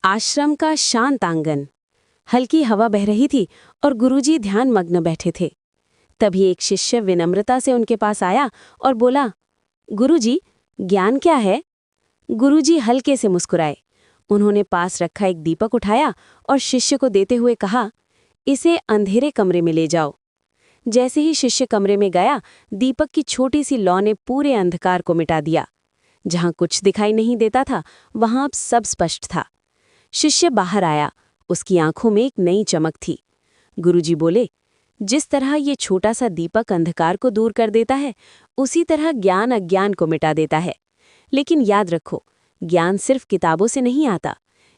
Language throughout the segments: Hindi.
आश्रम का शांत आंगन। हल्की हवा बह रही थी और गुरुजी ध्यान मग्न बैठे थे। तभी एक शिष्य विनम्रता से उनके पास आया और बोला, गुरुजी, ज्ञान क्या है? गुरुजी हल्के से मुस्कुराए। उन्होंने पास रखा एक दीपक उठाया और शिष्य को देते हुए कहा, इसे अंधेरे कमरे में ले जाओ। जैसे ही शिष्य कमरे में गया, दीपक की छोटी सी लौ ने पूरे अंधकार को मिटा दिया। जहां कुछ दिखाई नहीं देता था, वहां अब सब स्पष्ट था। शिष्य बाहर आया, उसकी आंखों में एक नई चमक थी। गुरुजी बोले, जिस तरह ये छोटा सा दीपक अंधकार को दूर कर देता है, उसी तरह ज्ञान अज्ञान को मिटा देता है। लेकिन याद रखो, ज्ञान सिर्फ किताबों से नहीं आता।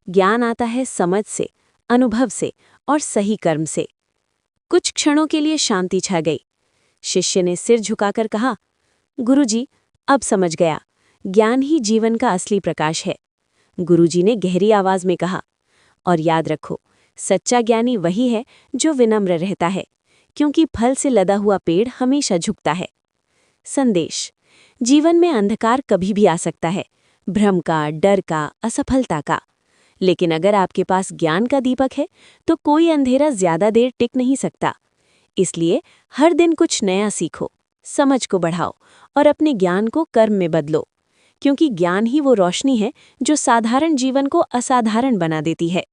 ज्ञान आता है समझ से, अनुभव से और सही कर्म से। कुछ क्षणों के लिए शांति छा गई। शिष्य ने सिर झुकाकर कहा, गुरुजी, अब समझ गया, ज्ञान ही जीवन का असली प्रकाश है। गुरुजी ने गहरी आवाज में कहा, और याद रखो, सच्चा ज्ञानी वही है जो विनम्र रहता है, क्योंकि फल से लदा हुआ पेड़ हमेशा झुकता है। संदेश: जीवन में अंधकार कभी भी आ सकता है, भ्रम का, डर का, असफलता का। लेकिन अगर आपके पास ज्ञान का दीपक है, तो कोई अंधेरा ज्यादा देर टिक नहीं सकता। इसलिए हर दिन कुछ नया सीखो, समझ को बढ़ाओ और अपने ज्ञान को कर्म में बदलो, क्योंकि ज्ञान ही वो रोशनी है जो साधारण जीवन को असाधारण बना देती है।